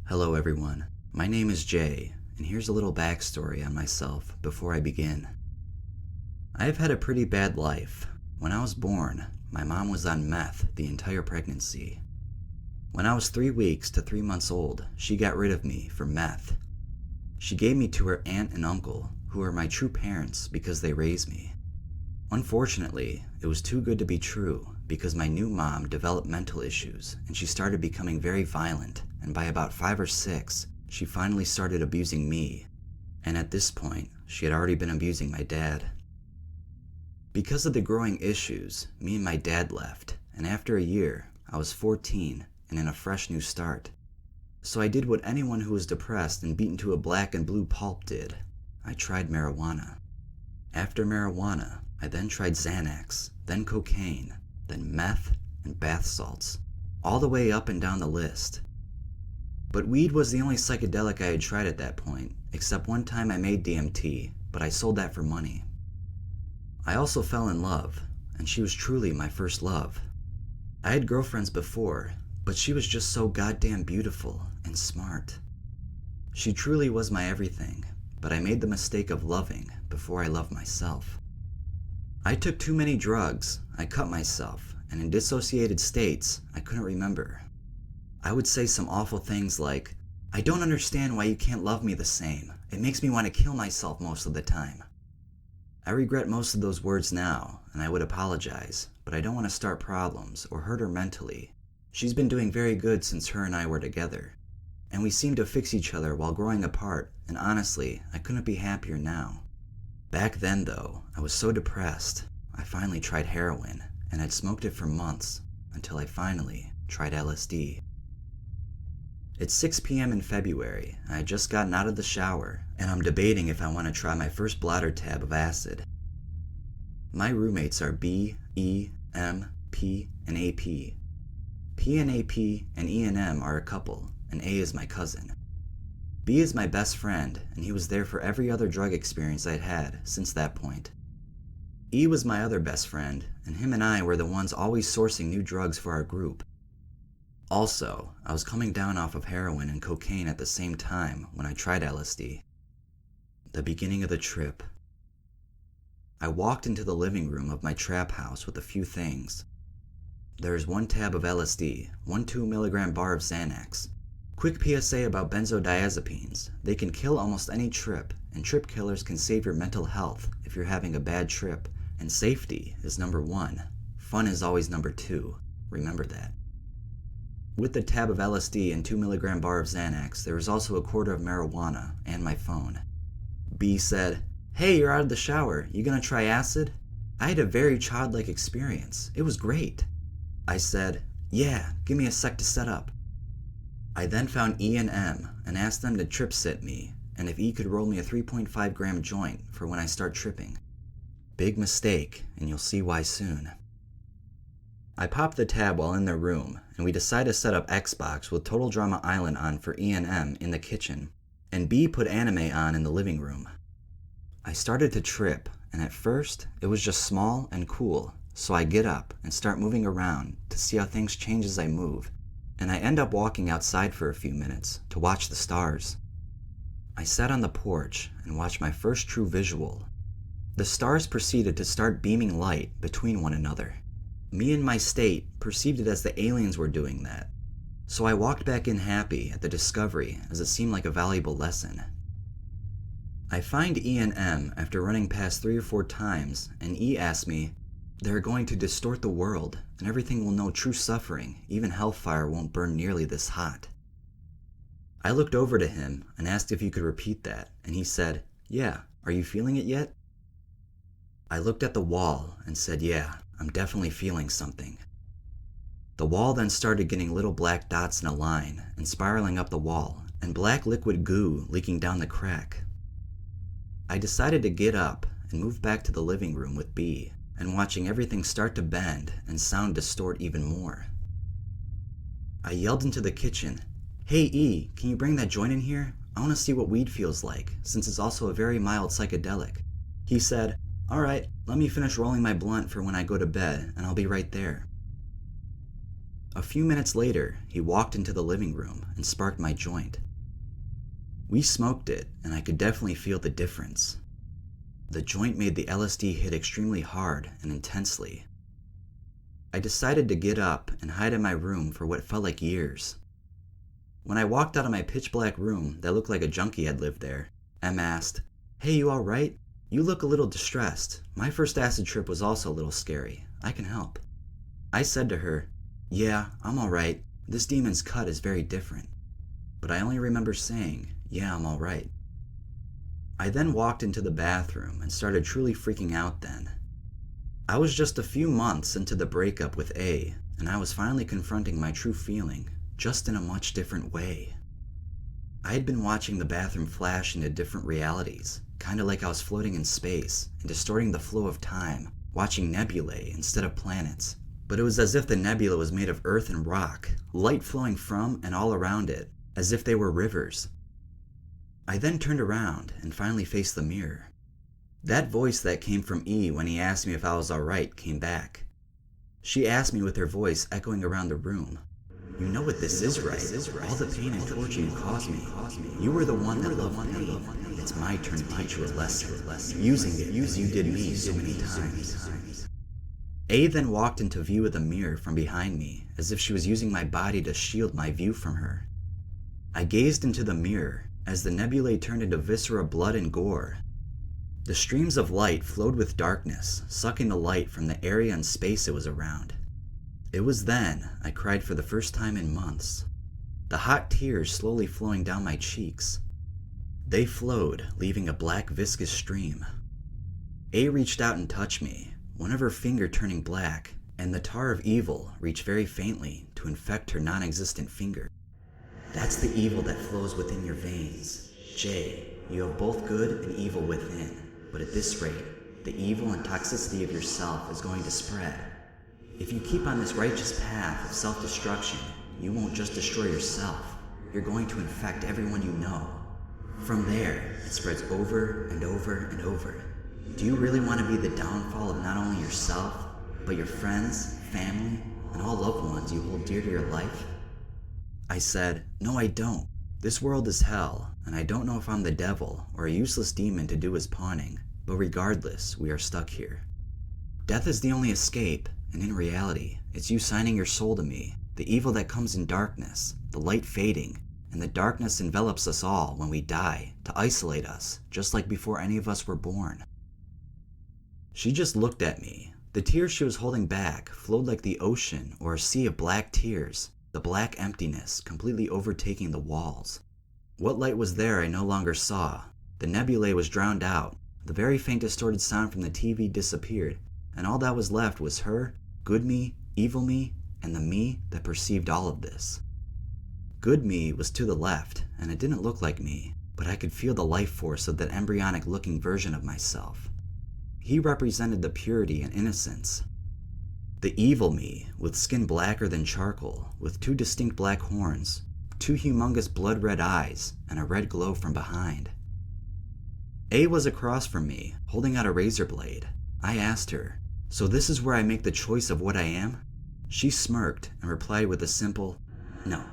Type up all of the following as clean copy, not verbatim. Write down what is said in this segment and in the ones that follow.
Hello everyone, my name is Jay, and here's a little backstory on myself before I begin. I have had a pretty bad life. When I was born, my mom was on meth the entire pregnancy. When I was 3 weeks to 3 months old, she got rid of me for meth. She gave me to her aunt and uncle, who are my true parents because they raised me. Unfortunately, it was too good to be true because my new mom developed mental issues and she started becoming very violent, and by about 5 or 6, she finally started abusing me. And at this point, she had already been abusing my dad. Because of the growing issues, me and my dad left, and after a year, I was 14 and in a fresh new start. So I did what anyone who was depressed and beaten to a black and blue pulp did. I tried marijuana. After marijuana, I then tried Xanax, then cocaine, then meth, and bath salts, all the way up and down the list. But weed was the only psychedelic I had tried at that point, except one time I made DMT, but I sold that for money. I also fell in love, and she was truly my first love. I had girlfriends before, but she was just so goddamn beautiful and smart. She truly was my everything, but I made the mistake of loving before I loved myself. I took too many drugs, I cut myself, and in dissociated states, I couldn't remember. I would say some awful things like, "I don't understand why you can't love me the same. It makes me want to kill myself most of the time." I regret most of those words now, and I would apologize, but I don't want to start problems or hurt her mentally. She's been doing very good since her and I were together, and we seem to fix each other while growing apart, and honestly, I couldn't be happier now. Back then though, I was so depressed, I finally tried heroin, and I'd smoked it for months, until I finally tried LSD. It's 6 p.m. in February, I had just gotten out of the shower, and I'm debating if I want to try my first blotter tab of acid. My roommates are B, E, M, P, and AP. P and AP and E and M are a couple, and A is my cousin. B is my best friend, and he was there for every other drug experience I'd had since that point. E was my other best friend, and him and I were the ones always sourcing new drugs for our group. Also, I was coming down off of heroin and cocaine at the same time when I tried LSD. The beginning of the trip. I walked into the living room of my trap house with a few things. There's 1 tab of LSD, 1 2-milligram bar of Xanax. Quick PSA about benzodiazepines. They can kill almost any trip, and trip killers can save your mental health if you're having a bad trip, and safety is number 1. Fun is always number 2. Remember that. With the tab of LSD and 2-milligram bar of Xanax, there was also a quarter of marijuana and my phone. B said, "Hey, you're out of the shower. You gonna try acid?" I had a very childlike experience. It was great. I said, "Yeah, give me a sec to set up." I then found E and M and asked them to trip sit me, and if E could roll me a 3.5 gram joint for when I start tripping. Big mistake, and you'll see why soon. I popped the tab while in their room, and we decided to set up Xbox with Total Drama Island on for E and M in the kitchen, and B put anime on in the living room. I started to trip, and at first, it was just small and cool, so I get up and start moving around to see how things change as I move, and I end up walking outside for a few minutes to watch the stars. I sat on the porch and watched my first true visual. The stars proceeded to start beaming light between one another. Me in my state perceived it as the aliens were doing that, so I walked back in happy at the discovery as it seemed like a valuable lesson. I find E and M after running past 3 or 4 times, and E asked me, "They're going to distort the world, and everything will know true suffering. Even hellfire won't burn nearly this hot." I looked over to him and asked if he could repeat that, and he said, "Yeah, are you feeling it yet?" I looked at the wall and said, "Yeah, I'm definitely feeling something." The wall then started getting little black dots in a line and spiraling up the wall, and black liquid goo leaking down the crack. I decided to get up and move back to the living room with B, and watching everything start to bend and sound distort even more. I yelled into the kitchen, "Hey E, can you bring that joint in here? I want to see what weed feels like, since it's also a very mild psychedelic." He said, "Alright, let me finish rolling my blunt for when I go to bed, and I'll be right there." A few minutes later, he walked into the living room and sparked my joint. We smoked it, and I could definitely feel the difference. The joint made the LSD hit extremely hard and intensely. I decided to get up and hide in my room for what felt like years. When I walked out of my pitch-black room that looked like a junkie had lived there, Em asked, "Hey, you alright? You look a little distressed. My first acid trip was also a little scary. I can help." I said to her, "Yeah, I'm alright. This demon's cut is very different." But I only remember saying, "Yeah, I'm alright." I then walked into the bathroom and started truly freaking out then. I was just a few months into the breakup with A, and I was finally confronting my true feeling, just in a much different way. I had been watching the bathroom flash into different realities, kinda like I was floating in space and distorting the flow of time, watching nebulae instead of planets. But it was as if the nebula was made of earth and rock, light flowing from and all around it, as if they were rivers. I then turned around and finally faced the mirror. That voice that came from E when he asked me if I was alright came back. She asked me with her voice echoing around the room, "You know what this is, right? All the pain and torture you caused me. You were the one that loved pain. It's my turn to teach you a lesson, using it as you did me so many times." A then walked into view of the mirror from behind me, as if she was using my body to shield my view from her. I gazed into the mirror as the nebulae turned into viscera, blood, and gore. The streams of light flowed with darkness, sucking the light from the area and space it was around. It was then I cried for the first time in months, the hot tears slowly flowing down my cheeks. They flowed, leaving a black viscous stream. A reached out and touched me, one of her finger turning black, and the tar of evil reached very faintly to infect her non-existent finger. "That's the evil that flows within your veins. Jay, you have both good and evil within, but at this rate, the evil and toxicity of yourself is going to spread. If you keep on this righteous path of self-destruction, you won't just destroy yourself, you're going to infect everyone you know. From there, it spreads over and over and over. Do you really want to be the downfall of not only yourself, but your friends, family, and all loved ones you hold dear to your life?" I said, "No, I don't. This world is hell, and I don't know if I'm the devil or a useless demon to do his pawning, but regardless, we are stuck here. Death is the only escape, and in reality, it's you signing your soul to me, the evil that comes in darkness, the light fading, and the darkness envelops us all when we die, to isolate us, just like before any of us were born." She just looked at me. The tears she was holding back flowed like the ocean or a sea of black tears, the black emptiness completely overtaking the walls. What light was there I no longer saw. The nebulae was drowned out, the very faint distorted sound from the TV disappeared, and all that was left was her, good me, evil me, and the me that perceived all of this. Good me was to the left, and it didn't look like me, but I could feel the life force of that embryonic-looking version of myself. He represented the purity and innocence. The evil me, with skin blacker than charcoal, with two distinct black horns, two humongous blood-red eyes, and a red glow from behind. A was across from me, holding out a razor blade. I asked her, "So this is where I make the choice of what I am?" She smirked and replied with a simple, "No,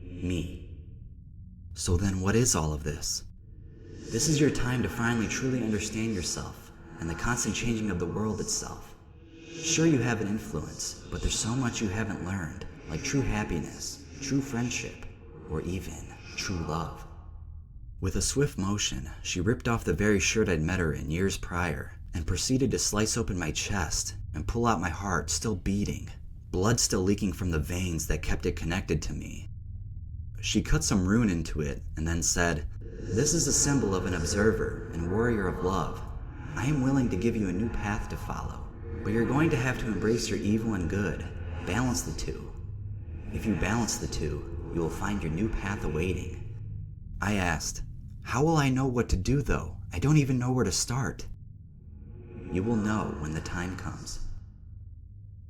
me." "So then what is all of this?" "This is your time to finally truly understand yourself and the constant changing of the world itself. Sure, you have an influence, but there's so much you haven't learned, like true happiness, true friendship, or even true love." With a swift motion, she ripped off the very shirt I'd met her in years prior and proceeded to slice open my chest and pull out my heart still beating, blood still leaking from the veins that kept it connected to me. She cut some rune into it and then said, "This is a symbol of an observer and warrior of love. I am willing to give you a new path to follow, but you're going to have to embrace your evil and good, balance the two. If you balance the two, you will find your new path awaiting." I asked, "How will I know what to do though? I don't even know where to start." "You will know when the time comes."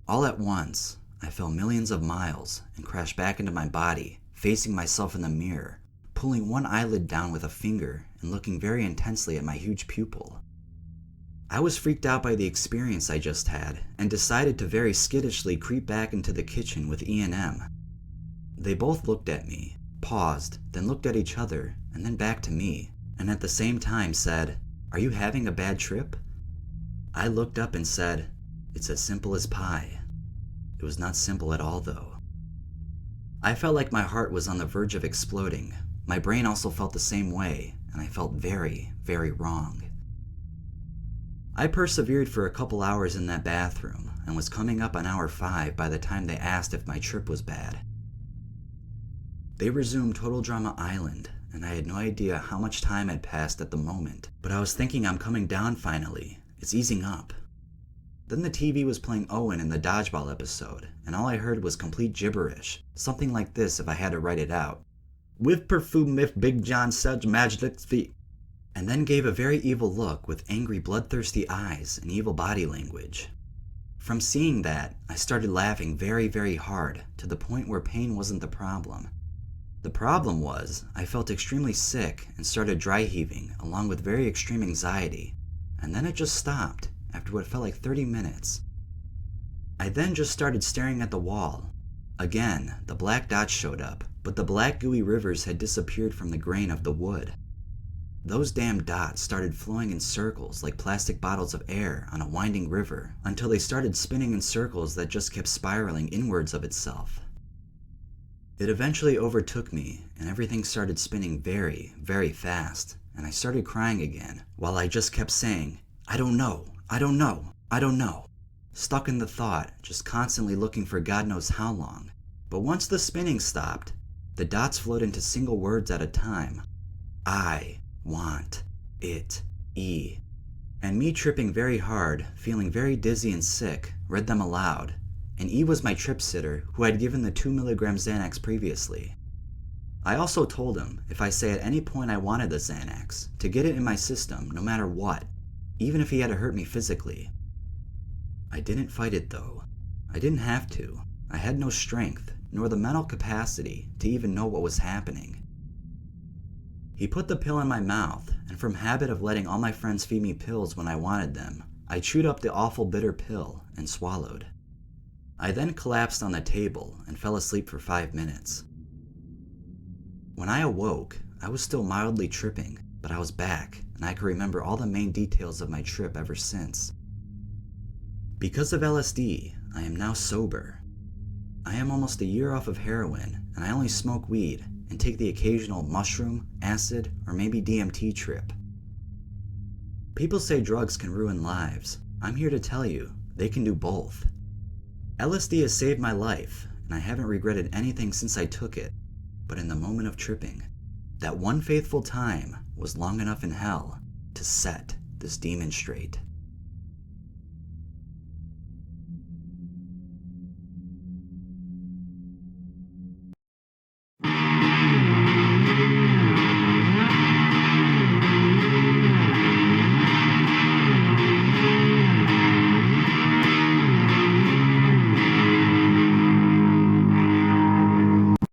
All at once, I fell millions of miles and crashed back into my body, facing myself in the mirror, pulling one eyelid down with a finger and looking very intensely at my huge pupil. I was freaked out by the experience I just had and decided to very skittishly creep back into the kitchen with E and M. They both looked at me, paused, then looked at each other, and then back to me, and at the same time said, "Are you having a bad trip?" I looked up and said, "It's as simple as pie." It was not simple at all, though. I felt like my heart was on the verge of exploding. My brain also felt the same way, and I felt very, very wrong. I persevered for a couple hours in that bathroom and was coming up on hour 5 by the time they asked if my trip was bad. They resumed Total Drama Island, and I had no idea how much time had passed at the moment, but I was thinking I'm coming down finally. It's easing up. Then the TV was playing Owen in the dodgeball episode, and all I heard was complete gibberish, something like this if I had to write it out. "With perfume if Big John such magic feet," and then gave a very evil look with angry bloodthirsty eyes and evil body language. From seeing that, I started laughing very, very hard, to the point where pain wasn't the problem. The problem was, I felt extremely sick and started dry heaving along with very extreme anxiety, and then it just stopped after what felt like 30 minutes. I then just started staring at the wall. Again, the black dots showed up, but the black gooey rivers had disappeared from the grain of the wood. Those damn dots started flowing in circles like plastic bottles of air on a winding river until they started spinning in circles that just kept spiraling inwards of itself. It eventually overtook me and everything started spinning very, very fast, and I started crying again while I just kept saying, "I don't know, I don't know, I don't know," stuck in the thought, just constantly looking for God knows how long. But once the spinning stopped, the dots flowed into single words at a time. I want it, E. And me tripping very hard, feeling very dizzy and sick, read them aloud, and E was my trip sitter who had given the 2 mg Xanax previously. I also told him if I say at any point I wanted the Xanax, to get it in my system no matter what, even if he had to hurt me physically. I didn't fight it though. I didn't have to. I had no strength, nor the mental capacity to even know what was happening. He put the pill in my mouth, and from habit of letting all my friends feed me pills when I wanted them, I chewed up the awful bitter pill and swallowed. I then collapsed on the table and fell asleep for 5 minutes. When I awoke, I was still mildly tripping, but I was back, and I could remember all the main details of my trip ever since. Because of LSD, I am now sober. I am almost a year off of heroin, and I only smoke weed and take the occasional mushroom, acid, or maybe DMT trip. People say drugs can ruin lives. I'm here to tell you, they can do both. LSD has saved my life, and I haven't regretted anything since I took it, but in the moment of tripping, that one faithful time was long enough in hell to set this demon straight.